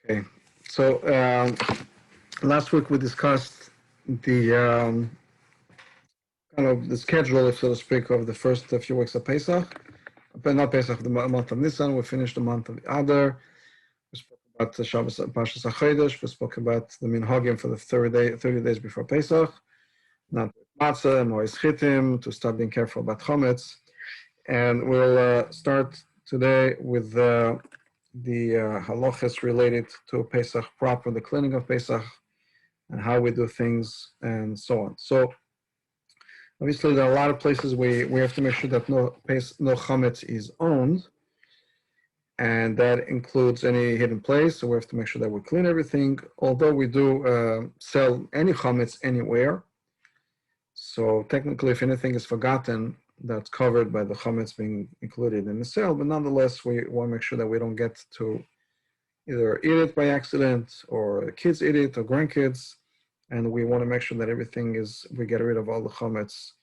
Okay, so last week we discussed the kind of the schedule, so to speak, of the first few weeks of Pesach, but not Pesach, the month of Nisan. We finished the month of Adar. We spoke about the Shabbos, Parshas HaChodesh. We spoke about the Minhagim for the 30 days before Pesach, not matzah and mois chitim, to start being careful about chometz. And we'll start today with the halachas related to Pesach proper, the cleaning of Pesach, and how we do things, and so on. So obviously there are a lot of places we have to make sure that no chometz is owned, and that includes any hidden place. So we have to make sure that we clean everything, although we do sell any chometz anywhere. So technically, if anything is forgotten, that's covered by the chometz being included in the sale. But nonetheless, we want to make sure that we don't get to either eat it by accident, or the kids eat it, or grandkids. And we want to make sure that everything is, we get rid of all the chometz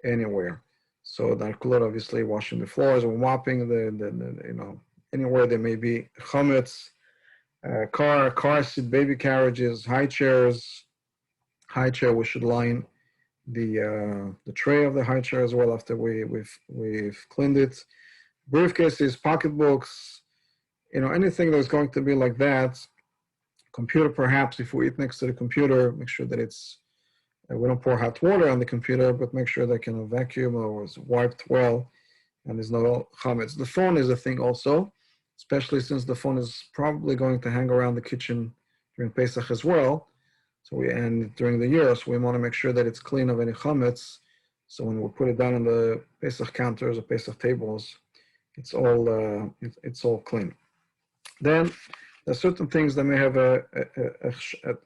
anywhere. So that includes obviously washing the floors or mopping the anywhere there may be chometz, car seat, baby carriages, high chairs. High chair, we should line the tray of the high chair as well after we've cleaned it. Briefcases, pocketbooks, anything that's going to be like that. Computer, perhaps, if we eat next to the computer, make sure that it's, we don't pour hot water on the computer, but make sure that can vacuum or is wiped well, and there's no chometz. The phone is a thing also, especially since the phone is probably going to hang around the kitchen during Pesach as well. So and during the year, so we want to make sure that it's clean of any chometz. So when we put it down on the Pesach counters or Pesach tables, it's all clean. Then there are certain things that may have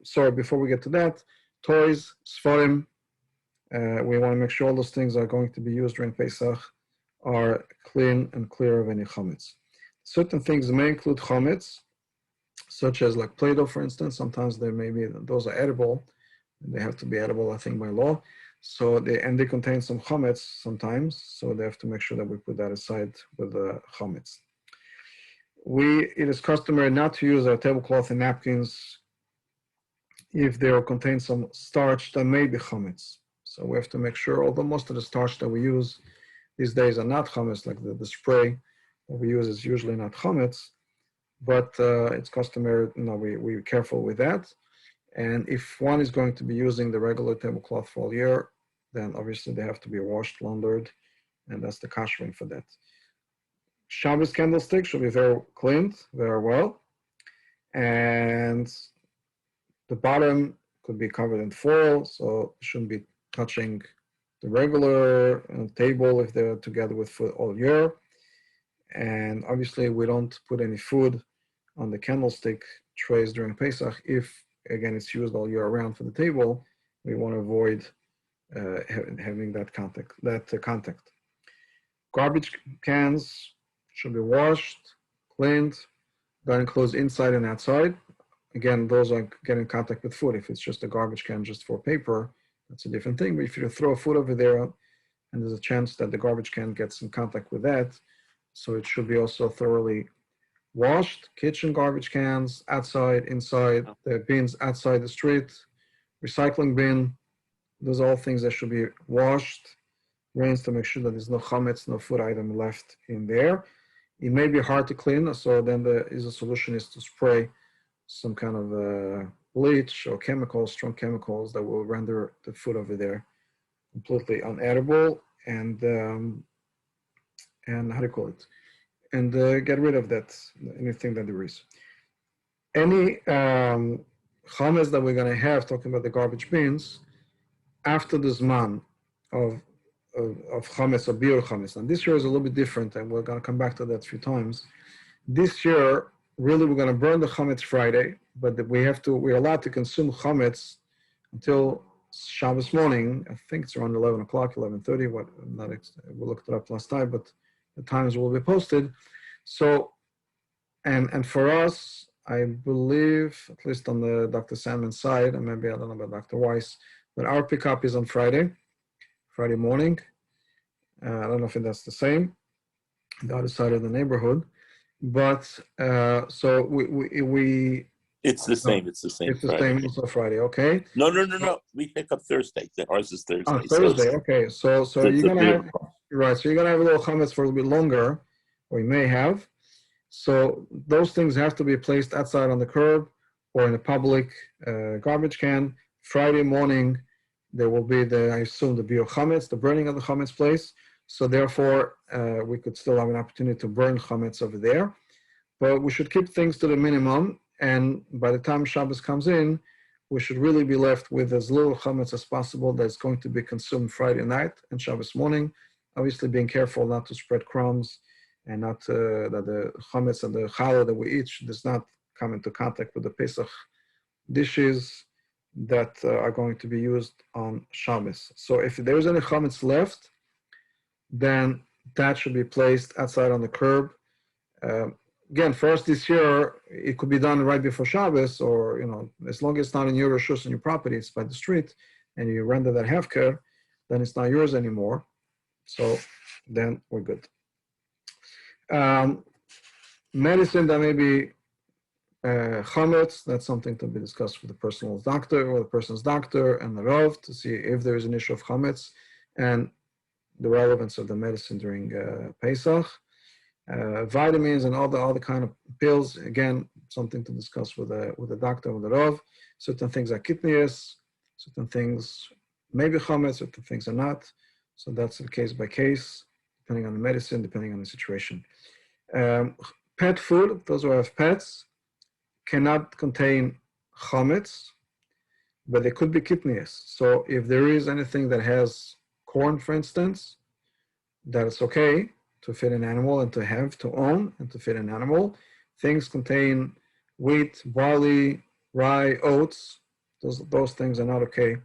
sorry, before we get to that, toys, sforim. We want to make sure all those things are going to be used during Pesach are clean and clear of any chometz. Certain things may include chometz, such as like Play-Doh, for instance. Sometimes there may be, those are edible. They have to be edible, I think, by law. So they contain some chometz sometimes. So they have to make sure that we put that aside with the chometz. It is customary not to use our tablecloth and napkins if they contain some starch that may be chometz. So we have to make sure, although most of the starch that we use these days are not chometz, like the spray that we use is usually not chometz, but it's customary, we're careful with that. And if one is going to be using the regular tablecloth for all year, then obviously they have to be washed, laundered, and that's the koshering for that. Shabbos candlestick should be very cleaned, very well. And the bottom could be covered in foil, so it shouldn't be touching the regular table if they're together with food all year. And obviously we don't put any food on the candlestick trays during Pesach. If, again, it's used all year round for the table, we want to avoid having that contact. Garbage cans should be washed, cleaned. That includes inside and outside. Again, those are getting in contact with food. If it's just a garbage can just for paper, that's a different thing. But if you throw food over there, and there's a chance that the garbage can gets in contact with that, so it should be also thoroughly washed. Kitchen garbage cans, outside, inside, the bins outside the street, recycling bin. Those are all things that should be washed, rinsed, to make sure that there's no chometz, no food item left in there. It may be hard to clean, so then a solution is to spray some kind of bleach or strong chemicals that will render the food over there completely unedible, and how do you call it? And get rid of that, anything that there is. Any chometz that we're going to have, talking about the garbage bins, after the zman of chometz or biur chometz. And this year is a little bit different, and we're going to come back to that a few times. This year, really, we're going to burn the chometz Friday, but we're allowed to consume chometz until Shabbos morning. I think it's around 11 o'clock, 11:30. We looked it up last time, but the times will be posted. So, and for us, I believe, at least on the Dr. Sandman side, and maybe I don't know about Dr. Weiss, but our pickup is on Friday morning. I don't know if that's the same, the other side of the neighborhood. But so we It's the No, same. It's the same it's the Friday. same also Friday, okay? No. We pick up Thursday. Ours is Thursday. Thursday, So okay. So it's you're a gonna bit of have, a problem. right, so you're gonna have a little chametz for a little bit longer, or you may have. So those things have to be placed outside on the curb or in a public garbage can. Friday morning, there will be I assume, the bio chametz, the burning of the chametz place. So therefore, we could still have an opportunity to burn chametz over there. But we should keep things to the minimum. And by the time Shabbos comes in, we should really be left with as little chametz as possible that's going to be consumed Friday night and Shabbos morning. Obviously, being careful not to spread crumbs and not that the chametz and the challah that we eat does not come into contact with the Pesach dishes that are going to be used on Shabbos. So if there's any chametz left, then that should be placed outside on the curb. Again, for us this year, it could be done right before Shabbos, or as long as it's not in your reshus on your property, it's by the street, and you render that hefker, then it's not yours anymore. So then we're good. Medicine that may be chometz, that's something to be discussed with the person's doctor or the person's doctor and the Rav to see if there is an issue of chometz and the relevance of the medicine during Pesach. Vitamins and all the kind of pills, again, something to discuss with the doctor, with the Rav. Certain things are kidneys, certain things may be chometz, certain things are not. So that's a case by case, depending on the medicine, depending on the situation. Pet food, those who have pets, cannot contain chometz, but they could be kidneys. So if there is anything that has corn, for instance, that it's okay to feed an animal and to own and to feed an animal. Things contain wheat, barley, rye, oats. Those things are not okay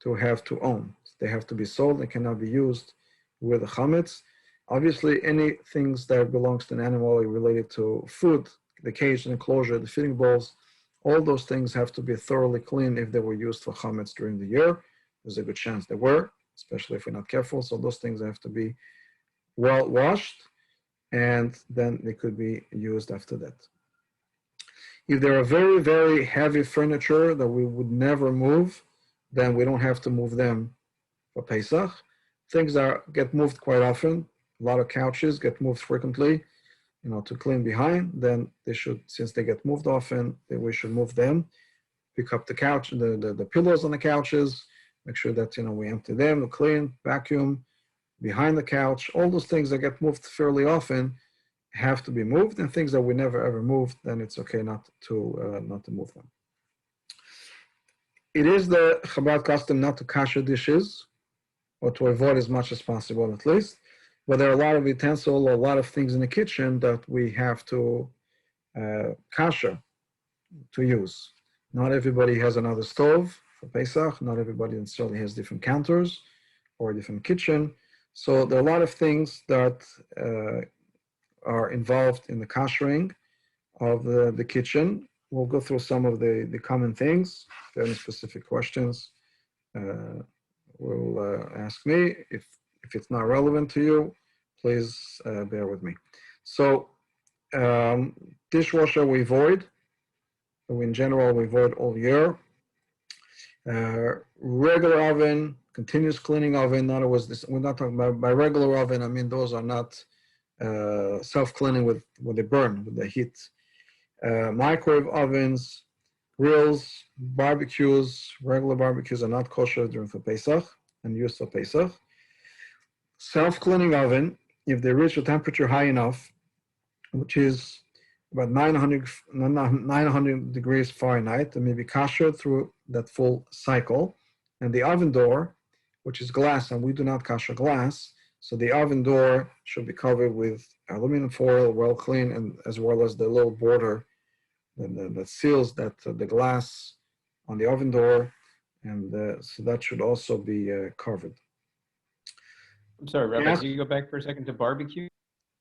to have to own. They have to be sold. They cannot be used with the chametz. Obviously, any things that belongs to an animal related to food, the cage, the enclosure, the feeding bowls, all those things have to be thoroughly cleaned if they were used for chametz during the year. There's a good chance they were, especially if we're not careful. So those things have to be well washed, and then they could be used after that. If there are very, very heavy furniture that we would never move, then we don't have to move them for Pesach. Things that get moved quite often, a lot of couches get moved frequently, to clean behind, then they should, since they get moved often, then we should move them, pick up the couch, the pillows on the couches, make sure that, we empty them, we clean, vacuum, behind the couch, all those things that get moved fairly often have to be moved, and things that we never ever moved, then it's okay not to move them. It is the Chabad custom not to kosher dishes, or to avoid as much as possible at least, but there are a lot of utensils, a lot of things in the kitchen that we have to kosher to use. Not everybody has another stove for Pesach, not everybody necessarily has different counters or a different kitchen. So there are a lot of things that are involved in the koshering of the kitchen. We'll go through some of the common things. If there are any specific questions, will ask me. If it's not relevant to you, please bear with me. So dishwasher we avoid. In general, we avoid all year. Regular oven, continuous cleaning oven. In other words, we're not talking about by regular oven. I mean, those are not self-cleaning when they burn with the heat. Microwave ovens, grills, barbecues. Regular barbecues are not kosher during for Pesach and used for Pesach. Self-cleaning oven, if they reach a temperature high enough, which is about 900 degrees Fahrenheit, and may be kosher through that full cycle. And the oven door, which is glass, and we do not kosher glass, so the oven door should be covered with aluminum foil, well clean, and as well as the little border that seals the glass on the oven door, and so that should also be covered. I'm sorry, Rabbi, Yes. can you go back for a second to barbecue? You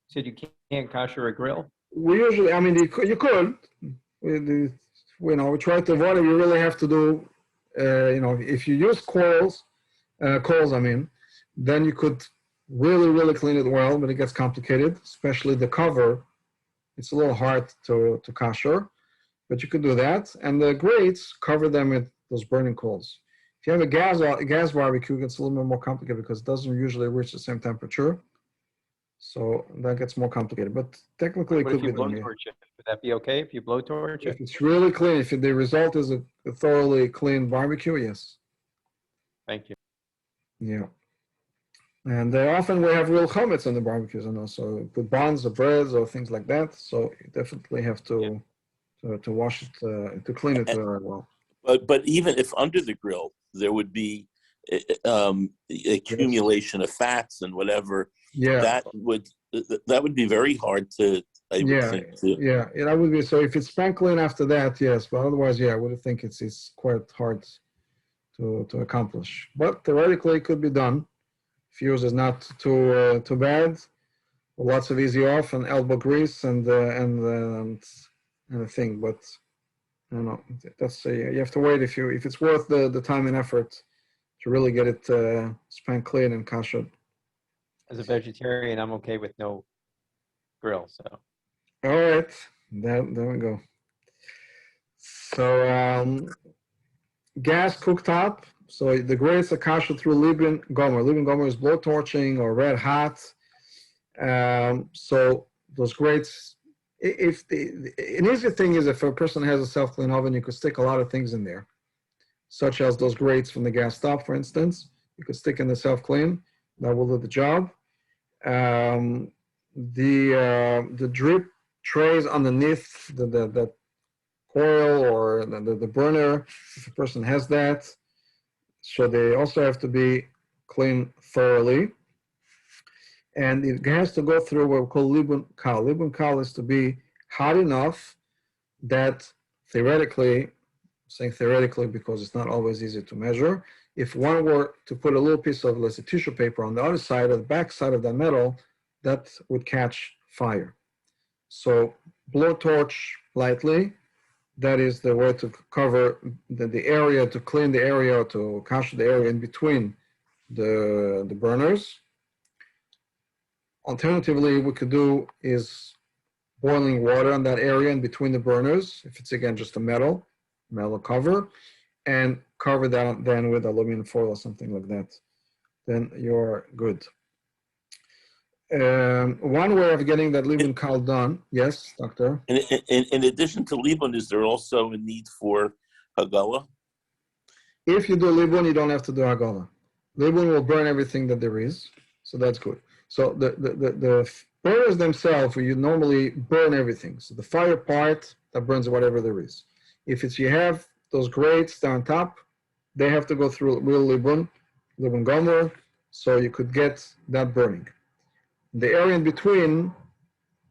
said you can't kosher a grill? We usually, I mean, you could. We try to avoid it. You really have to do, if you use coals, then you could really, really clean it well, but it gets complicated, especially the cover. It's a little hard to kosher. but you could do that. And the grates, cover them with those burning coals. If you have a gas barbecue, it gets a little bit more complicated because it doesn't usually reach the same temperature. So that gets more complicated, but technically it What could if you be done. Yeah. blowtorch it? Would that be okay if you blowtorch If it? it's really clean, if the result is a thoroughly clean barbecue, yes. Thank you. Yeah. And often we have real chometz on the barbecues, and also put buns or breads or things like that. So you definitely have to wash it, to clean it very well. But even if under the grill there would be accumulation of fats and whatever, Yeah. that would be very hard to, I would think. Yeah, that would be, so if it's pan clean after that, yes, but otherwise, yeah, I would think it's quite hard to accomplish. But theoretically, it could be done. If yours is not too bad, lots of easy off and elbow grease and a thing. But I don't know. That's you have to wait if it's worth the time and effort to really get it pan clean and kosher. As a vegetarian, I'm okay with no grill. So All right, there we go. So gas cooktop. So the grates are kosher through Liban Gomer. Liban Gomer is blow torching or red hot. So those grates. An easy thing is if a person has a self-clean oven, you could stick a lot of things in there, such as those grates from the gas stop, for instance. You could stick in the self-clean. That will do the job. The drip trays underneath the coil or the burner, if a person has that. So they also have to be cleaned thoroughly. And it has to go through what we call libun kal. Libun kal is to be hot enough that theoretically, I'm saying theoretically because it's not always easy to measure, if one were to put a little piece of, let's say, tissue paper on the other side or the back side of that metal, that would catch fire. So blowtorch lightly. That is the way to cover the area, to clean the area, to kosher the area in between the burners. Alternatively, what we could do is boiling water on that area in between the burners, if it's again just a metal cover, and cover that then with aluminum foil or something like that. Then you're good. One way of getting that Liban kal done, yes, doctor? In addition to Liban, is there also a need for Hagala? If you do Liban, you don't have to do Hagala. Liban will burn everything that there is, so that's good. So the burners themselves, you normally burn everything. So the fire part, that burns whatever there is. If you have those grates down top, they have to go through real Liban Gomer, so you could get that burning. The area in between,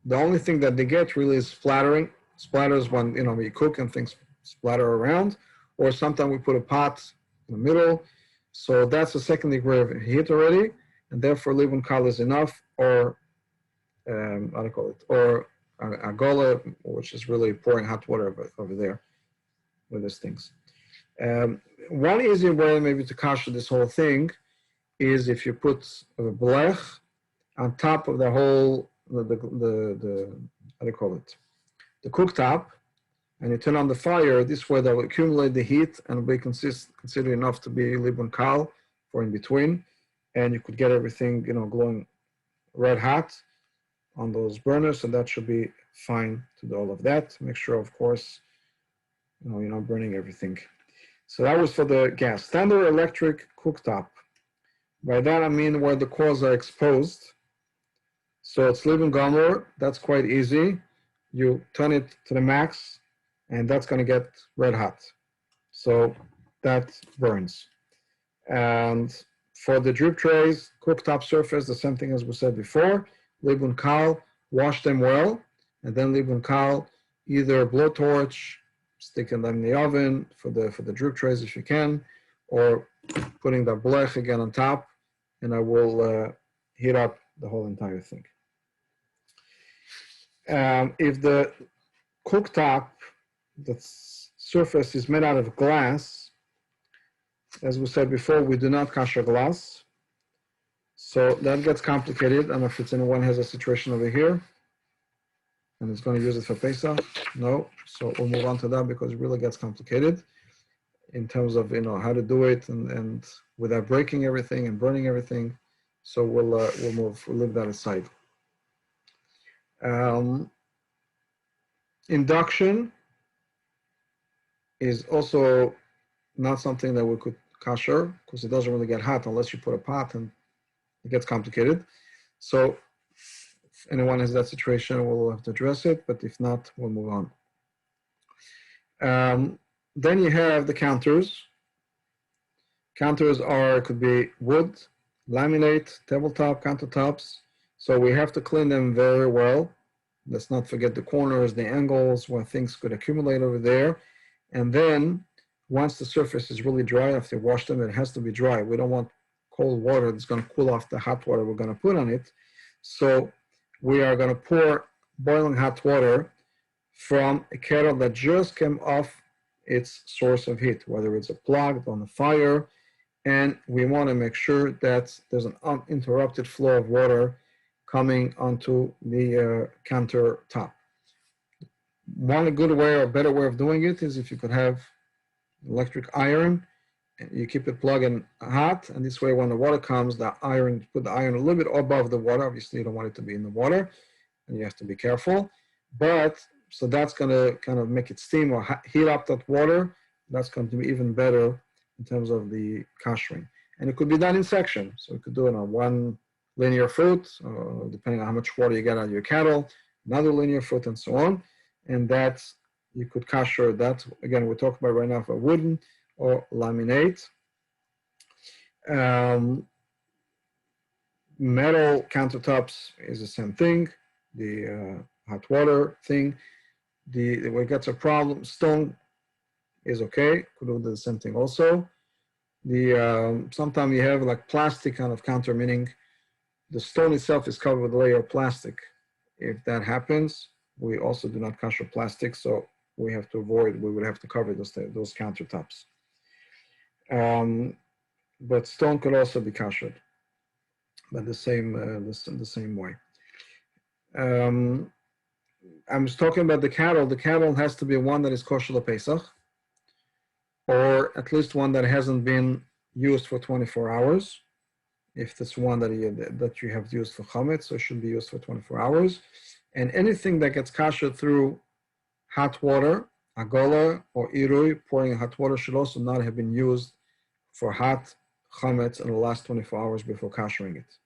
the only thing that they get really is splattering. Splatters when we cook and things splatter around, or sometimes we put a pot in the middle. So that's a second degree of heat already, and therefore Liban kal is enough, or how do you call it, or a gola, which is really pouring hot water over there with these things. One easy way maybe to kosher this whole thing is if you put a blech on top of the whole, the how do you call it, the cooktop, and you turn on the fire. This way that will accumulate the heat and be considered enough to be Liban kal for in between, and you could get everything glowing red hot on those burners, so that should be fine to do all of that. Make sure, of course, you're not burning everything. So that was for the gas. Standard electric cooktop. By that I mean where the coals are exposed. So it's Liban gomer, that's quite easy. You turn it to the max, and that's going to get red hot. So that burns. And for the drip trays, cooktop surface, the same thing as we said before. Liban kal, wash them well, and then Liban kal, either blowtorch, sticking them in the oven for the drip trays if you can, or putting the blech again on top, and I will heat up the whole entire thing. If the cooktop, the surface is made out of glass, as we said before, we do not kosher glass. So that gets complicated. I don't know if anyone has a situation over here. and it's going to use it for Pesach? No. So we'll move on to that because it really gets complicated in terms of how to do it and without breaking everything and burning everything. So we'll leave that aside. Induction is also not something that we could kosher because it doesn't really get hot unless you put a pot, and it gets complicated. So if anyone has that situation, we'll have to address it, but if not, we'll move on. Then you have the counters. Counters could be wood, laminate, tabletop, countertops. So we have to clean them very well. Let's not forget the corners, the angles, where things could accumulate over there. And then once the surface is really dry, after you wash them, it has to be dry. We don't want cold water that's going to cool off the hot water we're going to put on it. So we are going to pour boiling hot water from a kettle that just came off its source of heat, whether it's a plug on the fire. And we want to make sure that there's an uninterrupted flow of water coming onto the countertop. One good way or better way of doing it is if you could have electric iron, and you keep it plugged in hot, and this way when the water comes, put the iron a little bit above the water. Obviously you don't want it to be in the water, and you have to be careful. But so that's going to kind of make it steam or heat up that water. That's going to be even better in terms of the koshering. And it could be done in sections. So you could do it on one linear foot, depending on how much water you get out of your kettle, another linear foot, and so on. And that's, you could kosher that. Again, we're talking about right now for wooden or laminate. Metal countertops is the same thing. The hot water thing. When it gets a problem, stone is okay. Could do the same thing also. Sometimes you have like plastic kind of counter, meaning the stone itself is covered with a layer of plastic. If that happens, we also do not kosher plastic, so we have to avoid. We would have to cover those countertops. But stone could also be koshered, but the same way. I was talking about the cattle. The cattle has to be one that is kosher LePesach, or at least one that hasn't been used for 24 hours. If it's one that you have used for chometz, so it should be used for 24 hours. And anything that gets kosher through hot water, agola or irui, pouring hot water, should also not have been used for hot chometz in the last 24 hours before koshering it.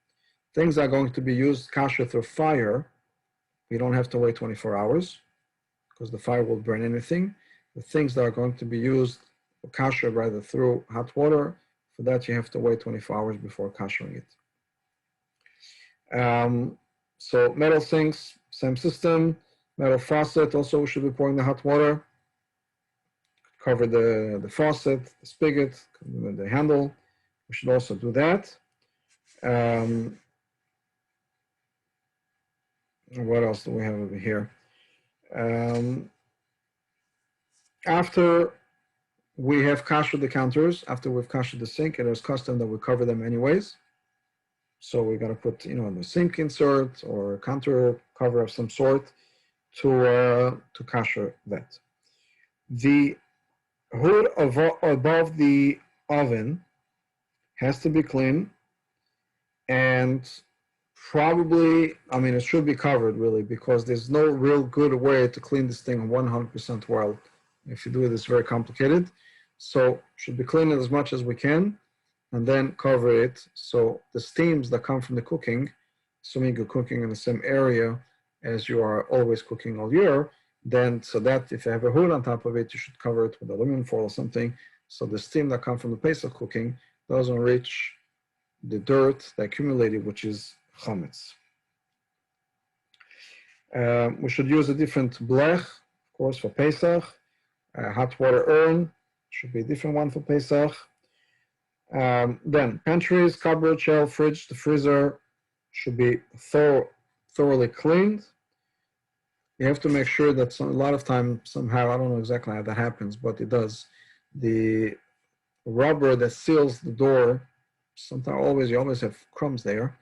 Things are going to be used kosher through fire. We don't have to wait 24 hours because the fire will burn anything. The things that are going to be used kosher rather through hot water, for that you have to wait 24 hours before koshering it. So metal sinks, same system. Metal faucet also should be pouring the hot water. Cover the faucet, the spigot, the handle. We should also do that. What else do we have over here? After we have koshered the counters, after we've koshered the sink, it is custom that we cover them anyways. So we're going to put, the sink insert or a counter cover of some sort to kosher that. The hood above the oven has to be clean, and probably, it should be covered really, because there's no real good way to clean this thing 100% well. If you do it, it's very complicated. So should be cleaned as much as we can, and then cover it. So the steams that come from the cooking, assuming you're cooking in the same area as you are always cooking all year, then so that if you have a hood on top of it, you should cover it with aluminum foil or something. So the steam that comes from the Pesach cooking doesn't reach the dirt that accumulated, which is chometz. We should use a different blech, of course, for Pesach. Hot water urn should be a different one for Pesach. Then pantries, cupboard, shelf, fridge, the freezer should be thoroughly cleaned. You have to make sure that a lot of time, somehow, I don't know exactly how that happens, but it does. The rubber that seals the door, sometimes you always have crumbs there,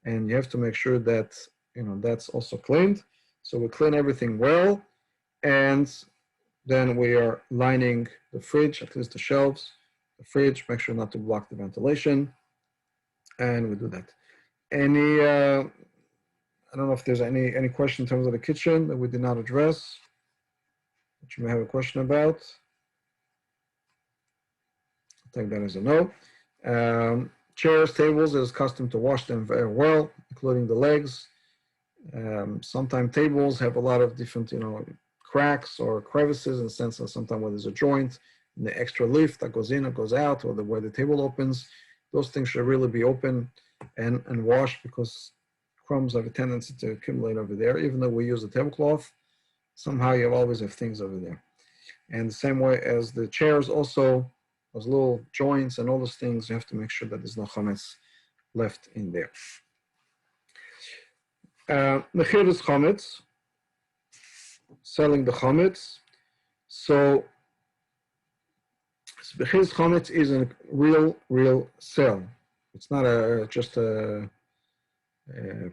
and you have to make sure that that's also cleaned. So we clean everything well, and then we are lining the fridge, at least the shelves, the fridge, make sure not to block the ventilation, and we do that. Any, I don't know if there's any question in terms of the kitchen that we did not address, that you may have a question about. I'll take that as a no. Chairs, tables, it is custom to wash them very well, including the legs. Sometimes tables have a lot of different, cracks or crevices in the sense that sometimes where there's a joint and the extra leaf that goes in or goes out, or where the table opens, those things should really be open and washed, because crumbs have a tendency to accumulate over there. Even though we use a tablecloth, somehow you always have things over there. And the same way as the chairs, also those little joints and all those things, you have to make sure that there's no chometz left in there. Mechiras chometz, selling the chometz. So mechiras chometz is a real sale. It's not just a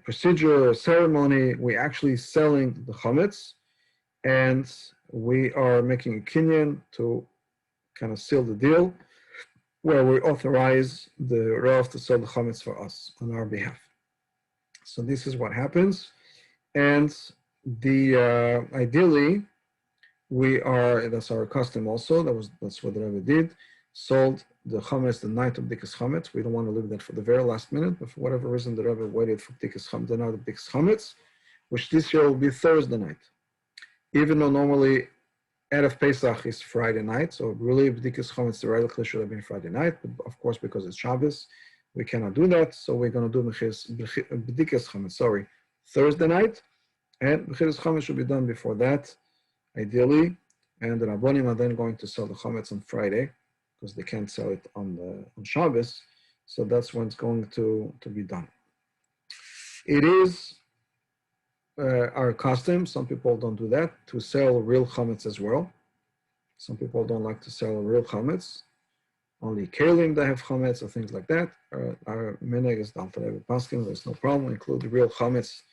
procedure or ceremony. We're actually selling the chometz, and we are making a kinyan to kind of seal the deal, where we authorize the Rav to sell the chometz for us on our behalf. So this is what happens, and the ideally that's our custom also. That's what the Rav did. Sold the chometz the night of bdikas chometz. We don't want to leave that for the very last minute, but for whatever reason, the Rav waited for bdikas chometz, the night of bdikas chometz, which this year will be Thursday night. Even though normally Erev Pesach is Friday night, so really bdikas chometz theoretically should have been Friday night, but of course because it's Shabbos, we cannot do that. So we're going to do bdikas chometz, Thursday night, and mechiras chometz should be done before that, ideally. And the Rabbonim are then going to sell the chometz on Friday, because they can't sell it on Shabbos. So that's when it's going to be done. It is our custom, some people don't do that, to sell real chometz as well. Some people don't like to sell real chometz. Only kelim that have chometz or things like that. Our minhag is Untitled Chapter. There's no problem. Include the real chometz.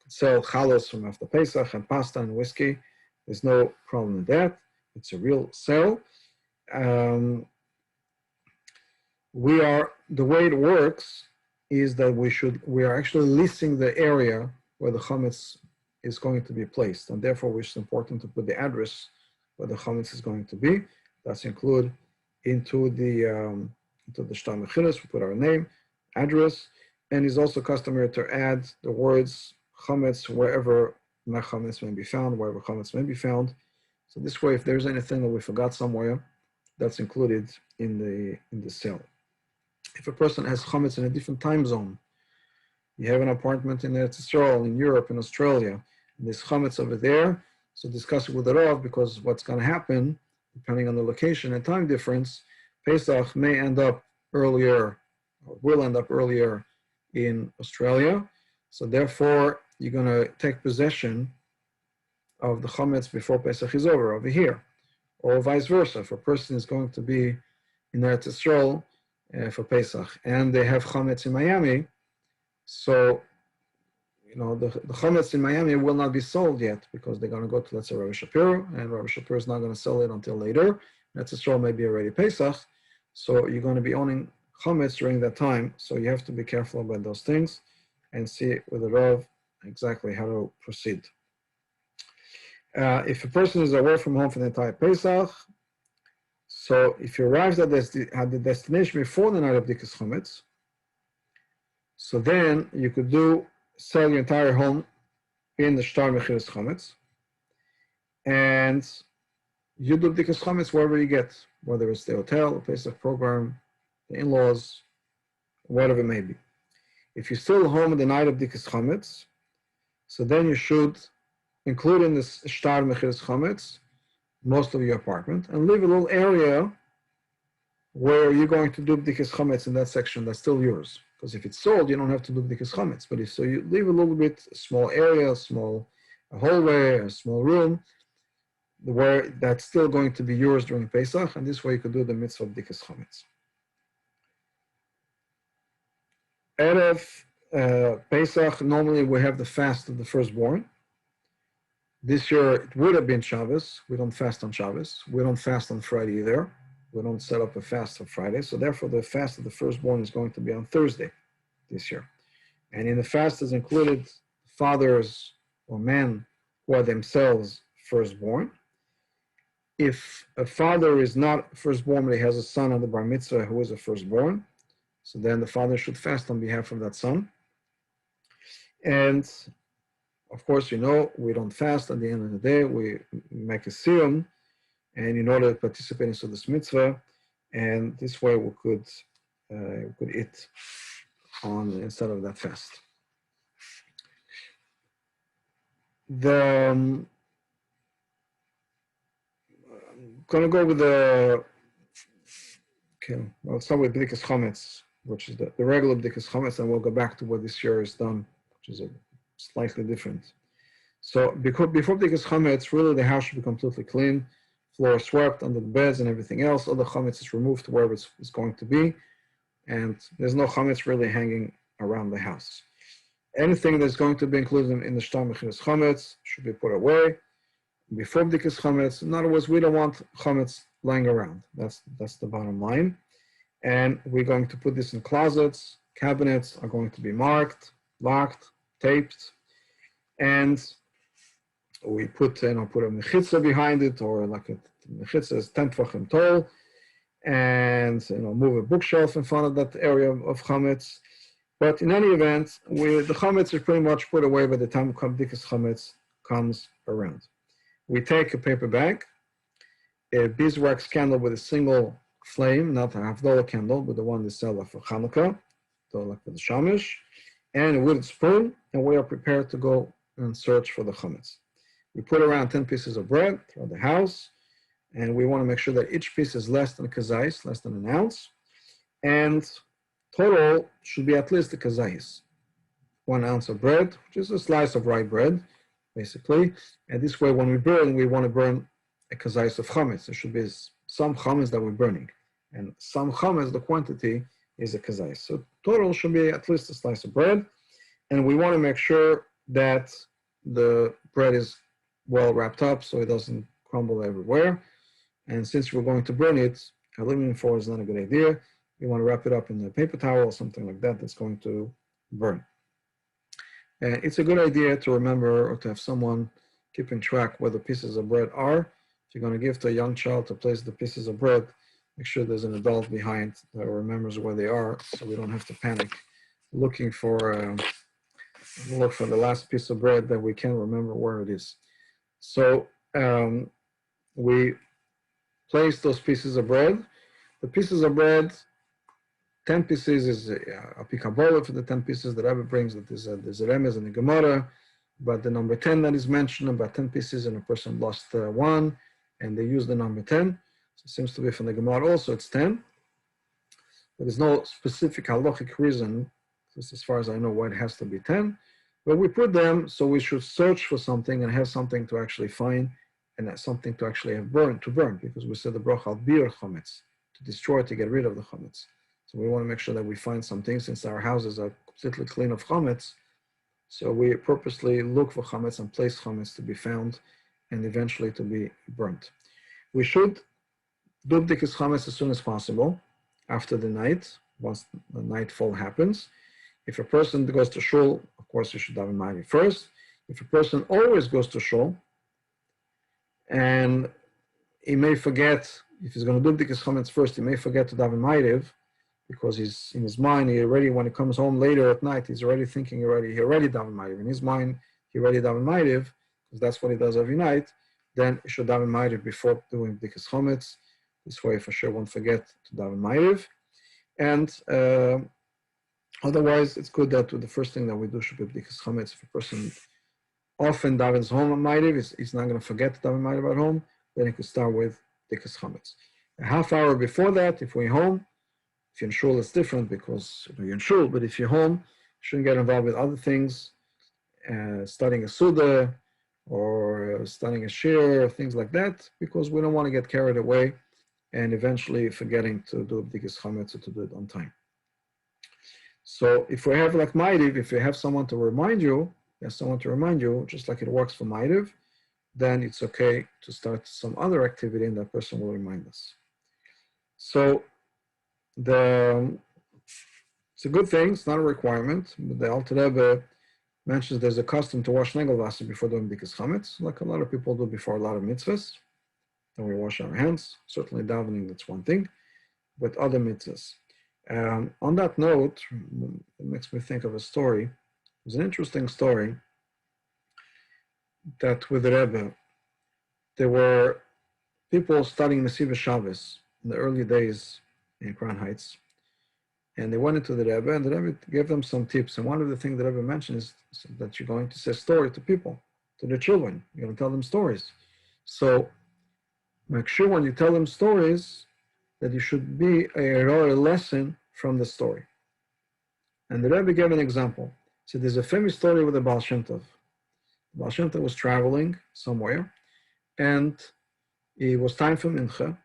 Sell chalos from after Pesach and pasta and whiskey. There's no problem with that. It's a real sale. The way it works is that we are actually leasing the area where the chometz is going to be placed, and therefore it's important to put the address where the chometz is going to be. That's included into the shtar mechiras. We put our name, address, and it's also customary to add the words chometz wherever chometz may be found, wherever chometz may be found. So this way, if there's anything that we forgot somewhere, that's included in the sale. If a person has chometz in a different time zone, you have an apartment in Eretz Yisrael, in Europe, in Australia, and there's chometz over there, so discuss it with the Rav, because what's going to happen, depending on the location and time difference, Pesach may end up earlier, or will end up earlier in Australia. So therefore, you're going to take possession of the chometz before Pesach is over here, or vice versa. If a person is going to be in Eretz Yisrael for Pesach, and they have chometz in Miami, so the chometz in Miami will not be sold yet, because they're going to go to, let's say, Rabbi Shapiro, and Rabbi Shapiro is not going to sell it until later. Eretz Yisrael may be already Pesach, so you're going to be owning chometz during that time. So you have to be careful about those things and see with the Rav exactly how to proceed. If a person is away from home for the entire Pesach, so if he arrives at the destination before the night of bdikas chometz, so then you could sell your entire home in the shtar mechiras chometz, and you do bdikas chometz wherever you get, whether it's the hotel, the Pesach program, the in-laws, whatever it may be. If you're still home at the night of bdikas chometz, so then you should include in this shtar mechiras chometz most of your apartment, and leave a little area where you're going to do bdikas chometz in that section that's still yours. Because if it's sold, you don't have to do bdikas chometz. But so you leave a little bit, a small area, a hallway, a small room, where that's still going to be yours during Pesach, and this way you could do the mitzvah of bdikas chometz. Erev Pesach, normally we have the fast of the firstborn. This year it would have been Shabbos. We don't fast on Shabbos. We don't fast on Friday either. We don't set up a fast for Friday. So therefore the fast of the firstborn is going to be on Thursday this year. And in the fast is included fathers or men who are themselves firstborn. If a father is not firstborn, but he has a son on the bar mitzvah who is a firstborn, so then the father should fast on behalf of that son. And of course, you know, we don't fast at the end of the day. We make a siyum, and in order to participate in this mitzvah, and this way we could eat on instead of that fast. I'm gonna go with I'll start with bdikas chometz, which is the regular bdikas chometz, and we'll go back to what this year is done, which is slightly different. So before bdikas chometz, really the house should be completely clean, floor swept, under the beds and everything else. All the chometz is removed to wherever it's going to be, and there's no chometz really hanging around the house. Anything that's going to be included in the shtar mechiras chometz should be put away before bdikas chometz. In other words, we don't want chometz lying around. That's the bottom line. And we're going to put this in closets. Cabinets are going to be marked, locked, taped, and we put a mechitza behind it, or like a mechitza is 10 tefachim tall, and move a bookshelf in front of that area of chometz. But in any event, the chometz is pretty much put away by the time bdikas chometz comes around. We take a paper bag, a beeswax candle with a single flame, not a Havdalah candle, but the one they sell for Hanukkah, so like for the shamish, and a wooden spoon, and we are prepared to go and search for the chometz. We put around 10 pieces of bread throughout the house, and we want to make sure that each piece is less than a kazais, less than an ounce, and total should be at least a kazais. 1 ounce of bread, which is a slice of rye bread, basically. And this way, when we burn, we want to burn a kazais of chometz. There should be some chometz that we're burning. And some chometz, the quantity, is a kazais. So total should be at least a slice of bread. And we want to make sure that the bread is well wrapped up so it doesn't crumble everywhere. And since we're going to burn it, aluminum foil is not a good idea. You want to wrap it up in a paper towel or something like that that's going to burn. And it's a good idea to remember or to have someone keeping track where the pieces of bread are. If you're going to give to a young child to place the pieces of bread, make sure there's an adult behind that remembers where they are, so we don't have to panic looking for look for the last piece of bread that we can't remember where it is. So we place those pieces of bread. The pieces of bread, 10 pieces is a pikabola for the 10 pieces that Rebbe brings. That there's a remez in the Gemara, but the number 10 that is mentioned, about 10 pieces, and a person lost one, and they use the number 10. So it seems to be from the Gemara also, it's 10. There is no specific halachic reason, just as far as I know, why it has to be 10. But we put them, so we should search for something and have something to actually find, and something to actually have burn, because we said the bracha al bir chometz, to destroy, to get rid of the chometz. So we want to make sure that we find something, since our houses are completely clean of chometz. So we purposely look for chometz and place chometz to be found and eventually to be burnt. We should do bdikas chometz as soon as possible after the night, once the nightfall happens. If a person goes to shul, of course, you should daven ma'ariv first. If a person always goes to shul, and he may forget, if he's going to do bdikas chometz first, he may forget to daven ma'ariv, because he's in his mind, when he comes home later at night, he's already thinking he already daven ma'ariv. In his mind, he already daven ma'ariv, because that's what he does every night. Then he should daven ma'ariv before doing bdikas chometz. This way, for sure, won't forget to daven ma'ariv. And otherwise, it's good that the first thing that we do should be bdikas chometz. If a person often davens home at ma'ariv, he's not going to forget to daven ma'ariv at home, then he could start with bdikas chometz. A half hour before that, if we're home, if you're in shul, it's different because you're in shul, but if you're home, you shouldn't get involved with other things, studying a suda or studying a shir, or things like that, because we don't want to get carried away and eventually forgetting to do bdikas chometz or to do it on time. So if we have like ma'ariv, if you have someone to remind you, just like it works for ma'ariv, then it's okay to start some other activity, and that person will remind us. So it's a good thing. It's not a requirement. But the Alter Rebbe mentions there's a custom to wash Nagelwasser before doing bdikas chometz, like a lot of people do before a lot of mitzvahs. Then we wash our hands. Certainly davening, that's one thing, but other mitzvahs. On that note, it makes me think of a story. It's an interesting story that with the Rebbe, there were people studying Mesiva Shabbos in the early days in Crown Heights, and they went into the Rebbe, and the Rebbe gave them some tips. And one of the things the Rebbe mentioned is that you're going to say story to people, to the children. You're going to tell them stories. So make sure when you tell them stories that you should be a lesson from the story. And the Rebbe gave an example. So there's a famous story with the Baal Shem Tov. The Baal Shem Tov was traveling somewhere, and it was time for Mincha,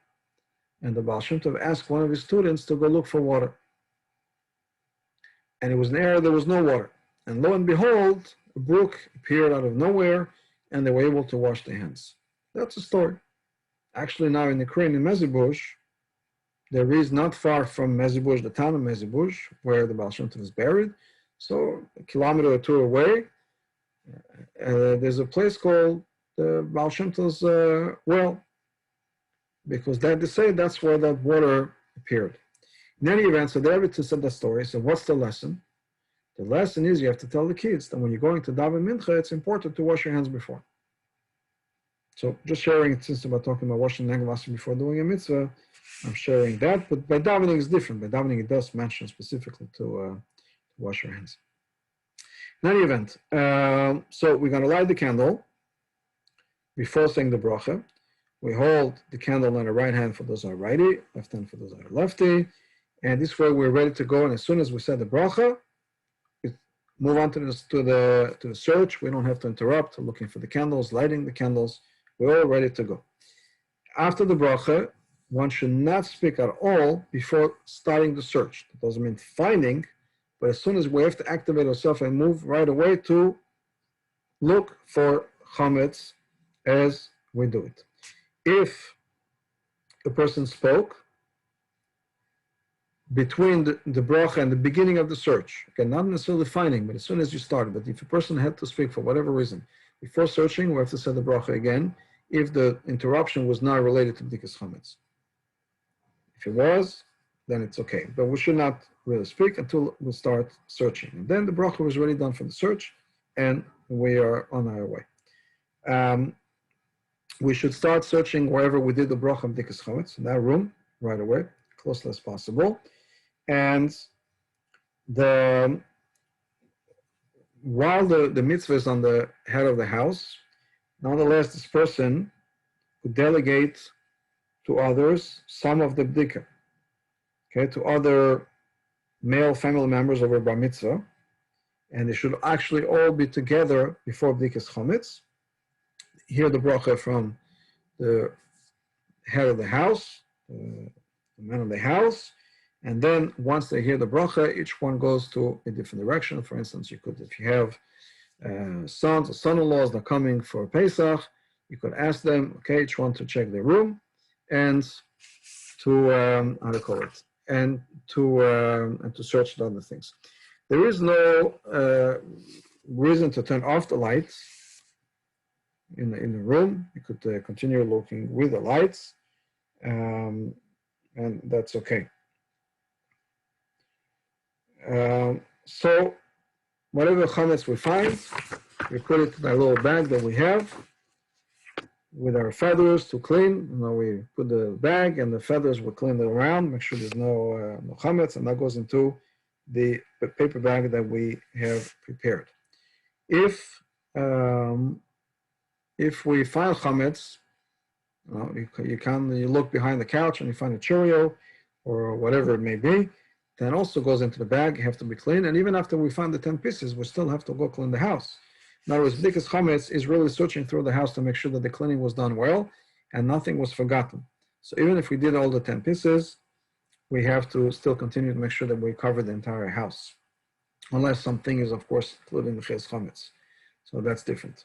and the Baal Shem Tov asked one of his students to go look for water. And it was an area there was no water. And lo and behold, a brook appeared out of nowhere, and they were able to wash their hands. That's a story. Actually, now in Ukraine, in Mezibush, there is not far from Mezibush, the town of Mezibush, where the Baal Shem Tov is buried. So a kilometer or two away, there's a place called the Baal Shem Tov's well, because they say that's where that water appeared. In any event, so the Rebbe said the story. So what's the lesson? The lesson is you have to tell the kids that when you're going to daven mincha, it's important to wash your hands before. So just sharing, since we're talking about washing Nagelwasser before doing a mitzvah, I'm sharing that. But by davening is different. By davening, it does mention specifically to wash your hands. In any event, so we're going to light the candle before saying the bracha. We hold the candle in the right hand for those who are righty, left hand for those who are lefty. And this way we're ready to go. And as soon as we say the bracha, we move on to the search. We don't have to interrupt, looking for the candles, lighting the candles. We're all ready to go. After the bracha, one should not speak at all before starting the search. That doesn't mean finding, but as soon as we have to activate ourselves and move right away to look for chometz as we do it. If the person spoke between the bracha and the beginning of the search, okay, not necessarily finding, but as soon as you started, but if a person had to speak for whatever reason, before searching, we have to say the bracha again, if the interruption was not related to bdikas chometz. If it was, then it's okay. But we should not really speak until we start searching. And then the bracha was already done for the search, and we are on our way. We should start searching wherever we did the bracha of bdikas chometz, in that room, right away, closely as possible. And while the mitzvah is on the head of the house, nonetheless, this person could delegate to others some of the bdika, okay, to other male family members of a bar mitzvah, and they should actually all be together before bdikas chometz. Hear the bracha from the head of the house, the man of the house, and then once they hear the bracha, each one goes to a different direction. For instance, you could, if you have sons or son-in-laws that are coming for Pesach, you could ask them, okay, each one to check their room and to how to call it, and to search the other things. There is no reason to turn off the lights in the room. You could continue looking with the lights, and that's okay. So whatever chometz we find, we put it in our little bag that we have with our feathers to clean. We put the bag and the feathers, we clean it around, make sure there's no chometz, and that goes into the paper bag that we have prepared. If we find chometz, you look behind the couch and you find a Cheerio or whatever it may be, then also goes into the bag, have to be cleaned. And even after we find the 10 pieces, we still have to go clean the house. In other words, bdikas chometz is really searching through the house to make sure that the cleaning was done well and nothing was forgotten. So even if we did all the 10 pieces, we have to still continue to make sure that we cover the entire house. Unless something is, of course, including the ches chometz. So that's different.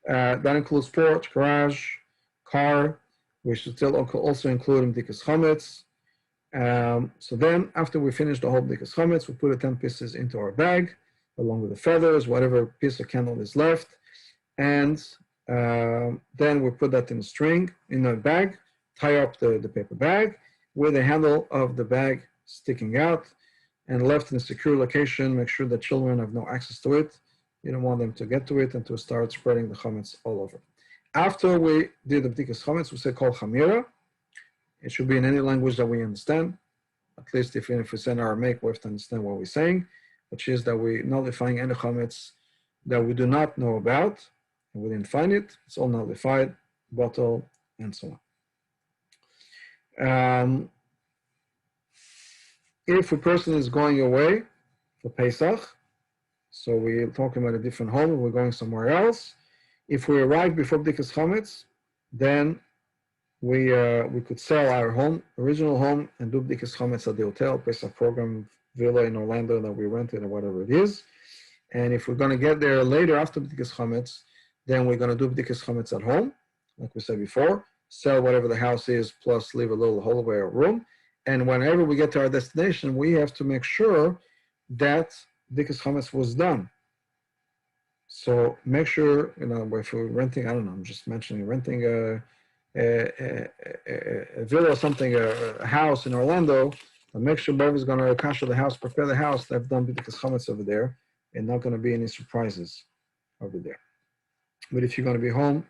That includes porch, garage, car. We should still also include bdikas chometz. So then, after we finish the whole bdikas chometz, we put the 10 pieces into our bag, along with the feathers, whatever piece of candle is left, and then we put that in a string, in a bag, tie up the paper bag, with the handle of the bag sticking out, and left in a secure location. Make sure that children have no access to it. You don't want them to get to it and to start spreading the chometz all over. After we did the bdikas chometz, we say kol chamira. It should be in any language that we understand. At least if we send Aramaic, we have to understand what we're saying, which is that we're nullifying any chometz that we do not know about, and we didn't find it. It's all nullified, bottle, and so on. If a person is going away for Pesach, so we're talking about a different home, and we're going somewhere else. If we arrive before bdikas chometz, then we could sell our original home, and do bdikas chometz at the hotel, Pesach program villa in Orlando that we rented or whatever it is. And if we're going to get there later after bdikas chometz, then we're going to do bdikas chometz at home, like we said before, sell whatever the house is, plus leave a little hallway or room. And whenever we get to our destination, we have to make sure that bdikas chometz was done. So make sure, if you're renting, I don't know, I'm just mentioning renting a villa or something, a house in Orlando, and make sure whoever's going to kasher the house, prepare the house, they've done bdikas chometz over there, and not going to be any surprises over there. But if you're going to be home,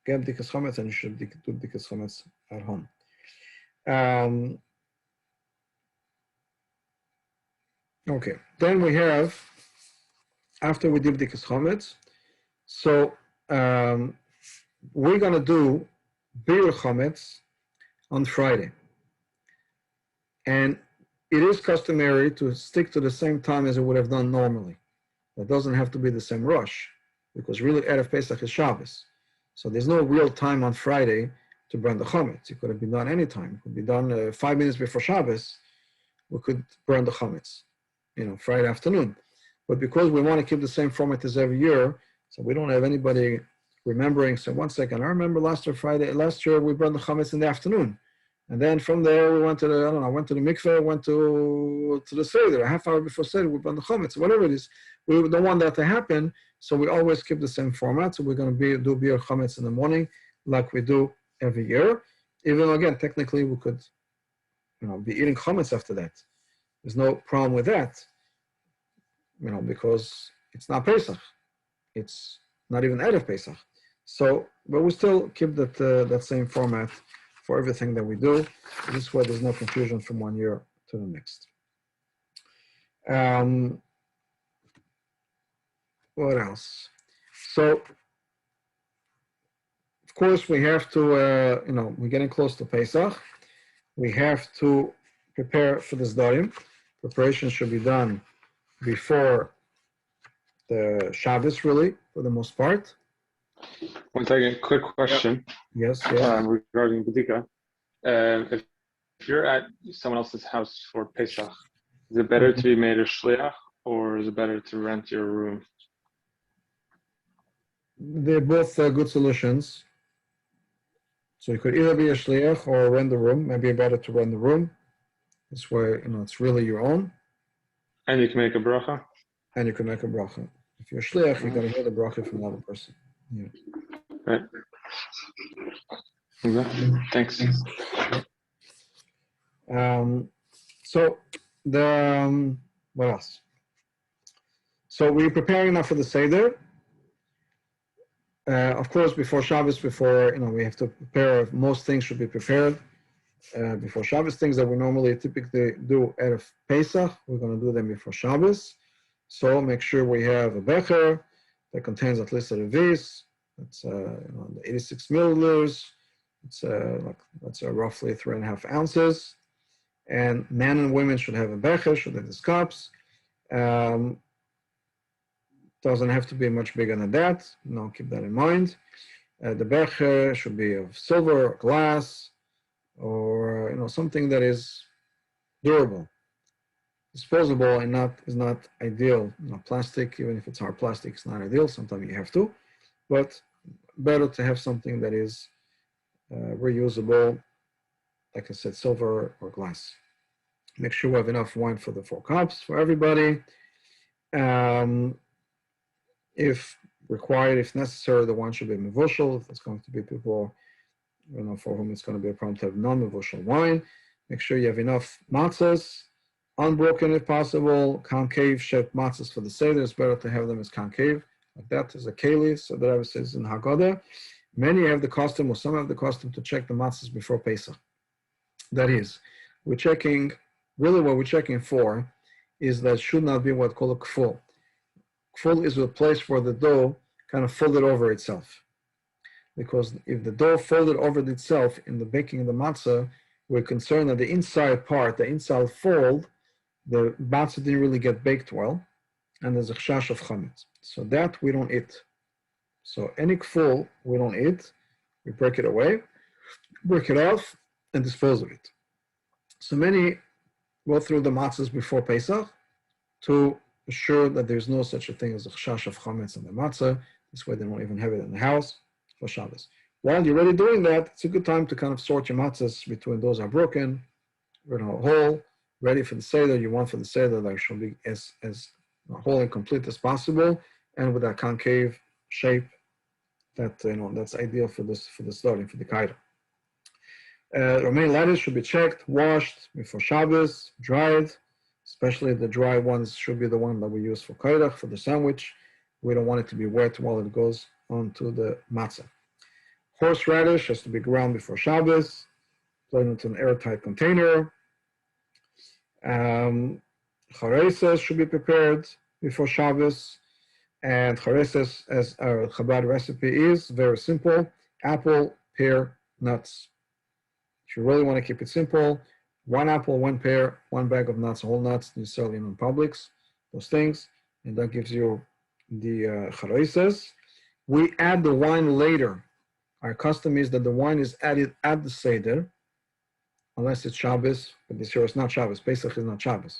get bdikas chometz, and you should do bdikas chometz at home. Okay, then we have, after we do bdikas chometz, so we're going to do bir chometz on Friday. And it is customary to stick to the same time as it would have done normally. That doesn't have to be the same rush, because really Erev Pesach is Shabbos. So there's no real time on Friday to burn the chometz. It could have been done anytime. It could be done 5 minutes before Shabbos. We could burn the chometz, Friday afternoon. But because we want to keep the same format as every year, so we don't have anybody remembering, so 1 second, I remember last year we burned the chometz in the afternoon. And then from there, we went to the, went to the mikveh, went to the Seder, a half hour before Seder, we burned the chometz, whatever it is. We don't want that to happen, so we always keep the same format. So we're going to do bir chometz in the morning, like we do every year. Even though, again, technically we could, be eating chometz after that. There's no problem with that, because it's not Pesach. It's not even Erev Pesach. So, but we still keep that same format for everything that we do. This way there's no confusion from one year to the next. What else? So, of course, we have to, we're getting close to Pesach. We have to prepare for the Zdarim. Preparation should be done before the Shabbos, really, for the most part. 1 second, quick question. Yes. Regarding bdika. If you're at someone else's house for Pesach, is it better to be made a shliach, or is it better to rent your room? They're both good solutions. So you could either be a shliach or rent the room. Maybe better to rent the room. This way, it's really your own. And you can make a bracha? And you can make a bracha. If you're a shliach, you're going to hear the bracha from another person. Yeah. Right. Okay. Thanks. So what else? So we're preparing now for the Seder. Of course, before Shabbos, we have to prepare. Most things should be prepared before Shabbos. Things that we normally typically do at Pesach, we're going to do them before Shabbos. So make sure we have a becher that contains at least a revis. It's 86 milliliters. It's that's roughly 3.5 ounces. And men and women should have a becher, should have these cups. Doesn't have to be much bigger than that. Keep that in mind. The becher should be of silver or glass, or something that is durable. Disposable and is not ideal. Plastic, even if it's hard plastic, it's not ideal. Sometimes you have to, but better to have something that is reusable, like I said, silver or glass. Make sure we have enough wine for the 4 cups for everybody. If required, if necessary, the wine should be mevushal. If it's going to be people, for whom it's going to be a problem to have non-mevushal wine, make sure you have enough matzahs, unbroken if possible, concave shaped matzahs for the seder. It's better to have them as concave, like that is a keli. So the Rebbe says in Haggadah, many have the custom, or some have the custom, to check the matzahs before Pesach. That is, we're checking, really what we're checking for is that it should not be what's called a kful. Kful is a place where the dough kind of folded over itself. Because if the dough folded over itself in the baking of the matzah, we're concerned that the inside part, the inside fold, the matzah didn't really get baked well, and there's a chash of chometz. So that we don't eat. So any kful we don't eat. We break it away, break it off, and dispose of it. So many go through the matzahs before Pesach to assure that there's no such a thing as a chash of chometz in the matzah. This way they don't even have it in the house for Shabbos. While you're already doing that, it's a good time to kind of sort your matzahs between those are broken, whole, ready for the seder. You want for the seder that should be as whole and complete as possible, and with that concave shape that that's ideal for the starting for the kaida. Romaine lettuce should be checked, washed before Shabbos, dried. Especially the dry ones should be the one that we use for kaida, for the sandwich. We don't want it to be wet while it goes onto the matzah. Horseradish has to be ground before Shabbos, put into an airtight container. Chareses should be prepared before Shabbos. And chareses, as our Chabad recipe is, very simple: apple, pear, nuts. If you really want to keep it simple, 1 apple, 1 pear, 1 bag of nuts, whole nuts, you sell in Publix, those things, and that gives you the chareses. We add the wine later. Our custom is that the wine is added at the Seder, unless it's Shabbos, but this year it's not Shabbos. Pesach is not Shabbos.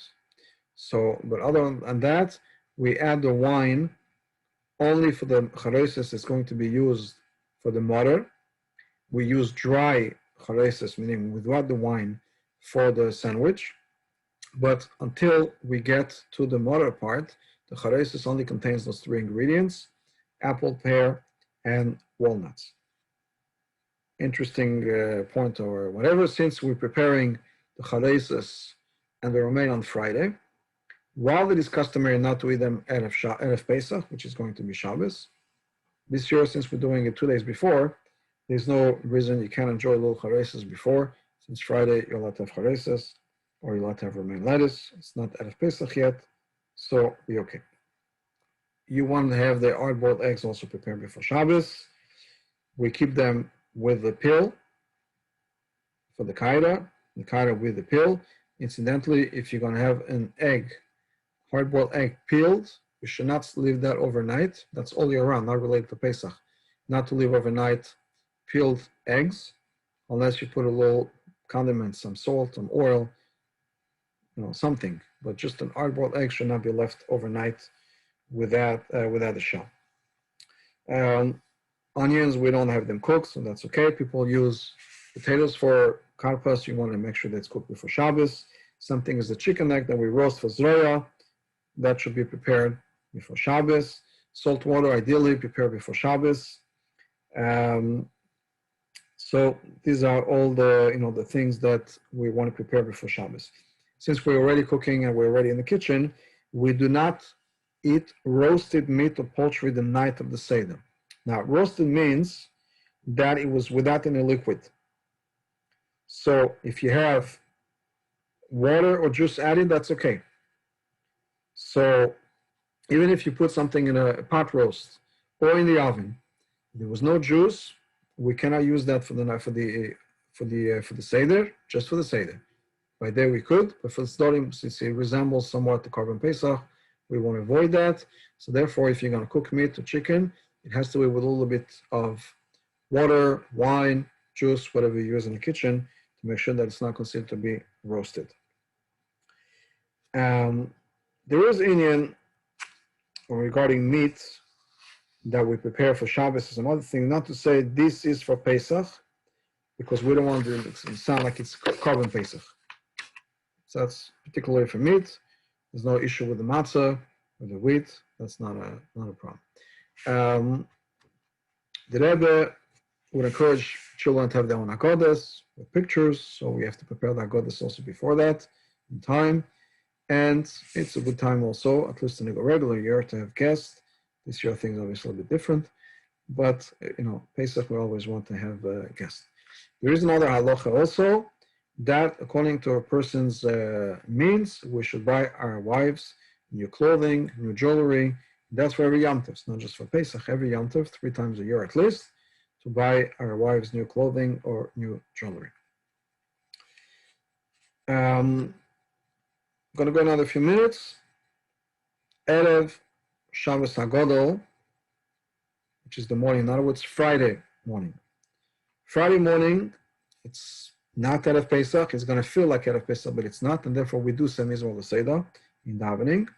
So, but other than that, we add the wine only for the chareses. It's going to be used for the mortar. We use dry chareses, meaning without the wine, for the sandwich. But until we get to the mortar part, the chareses only contains those 3 ingredients: apple, pear, and walnuts. Interesting point or whatever, since we're preparing the chareses and the romaine on Friday, while it is customary not to eat them Erev Pesach, which is going to be Shabbos, this year, since we're doing it 2 days before, there's no reason you can't enjoy a little chareses before. Since Friday, you're allowed to have chareses, or you're allowed to have romaine lettuce. It's not Erev Pesach yet, so be okay. You want to have the hard-boiled eggs also prepared before Shabbos. We keep them with the peel for the kaida with the peel. Incidentally, if you're going to have an egg, hard-boiled egg peeled, you should not leave that overnight. That's all year round, not related to Pesach. Not to leave overnight peeled eggs, unless you put a little condiment, some salt, some oil, something. But just an hard-boiled egg should not be left overnight without the shell. Onions, we don't have them cooked, so that's okay. People use potatoes for karpas. You want to make sure that's cooked before Shabbos. Something is the chicken neck that we roast for zroya. That should be prepared before Shabbos. Salt water, ideally, prepared before Shabbos. So these are all the things that we want to prepare before Shabbos. Since we're already cooking and we're already in the kitchen, we do not eat roasted meat or poultry the night of the Seder. Now, roasted means that it was without any liquid. So if you have water or juice added, that's okay. So even if you put something in a pot roast or in the oven, there was no juice, we cannot use that for the Seder, just for the Seder. By day we could, but for the starting, since it resembles somewhat the Korban Pesach, we want to avoid that. So therefore, if you're going to cook meat or chicken, it has to be with a little bit of water, wine, juice, whatever you use in the kitchen, to make sure that it's not considered to be roasted. There is Indian regarding meat that we prepare for Shabbos is another thing. Not to say this is for Pesach, because we don't want to sound like it's carbon Pesach. So that's particularly for meat. There's no issue with the matzah or the wheat. That's not a problem. The Rebbe would encourage children to have their own agodas with pictures, so we have to prepare the agodas also before that in time. And it's a good time also, at least in a regular year, to have guests. This year things are obviously a bit different, but Pesach we always want to have guests. There is another halacha also, that according to a person's means, we should buy our wives new clothing, new jewelry. That's for every Yom Tov. It's not just for Pesach, every Yom Tov, 3 times a year at least, to buy our wives new clothing or new jewelry. I'm going to go another few minutes. Erev Shabbos HaGadol, which is the morning, in other words, Friday morning. Friday morning, it's not Erev Pesach. It's going to feel like Erev Pesach, but it's not, and therefore we do say Mizmor L'Seder in davening.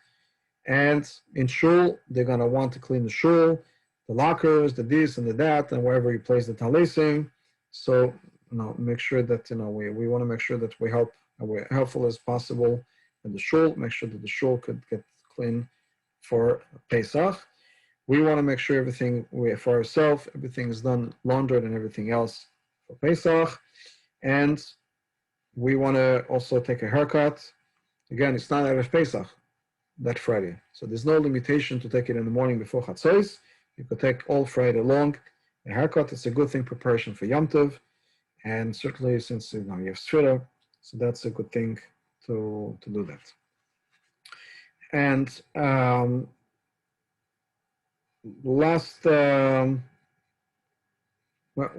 And in shul, they're going to want to clean the shul, the lockers, the this and the that, and wherever you place the talesim. So, make sure that, we want to make sure that we're helpful as possible in the shul, make sure that the shul could get clean for Pesach. We want to make sure everything for ourselves, everything is done, laundered and everything else for Pesach. And we want to also take a haircut. Again, it's not Erev Pesach that Friday. So there's no limitation to take it in the morning before Chatzos. You could take all Friday long. A haircut is a good thing, preparation for Yom Tov. And certainly since you have Sfira, so that's a good thing to do that. And we'll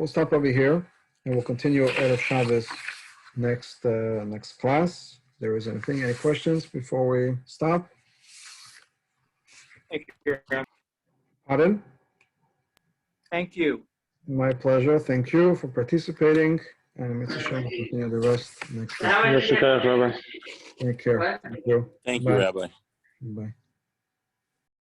stop over here and we'll continue Erev Shabbos next class. If there is anything, any questions before we stop? Thank you. Pardon? Thank you. My pleasure. Thank you for participating. And Mitzvah Shem will continue the rest next week. Yes, Rabbi. Take care. Thank you. Thank you, Bye. Rabbi. Bye.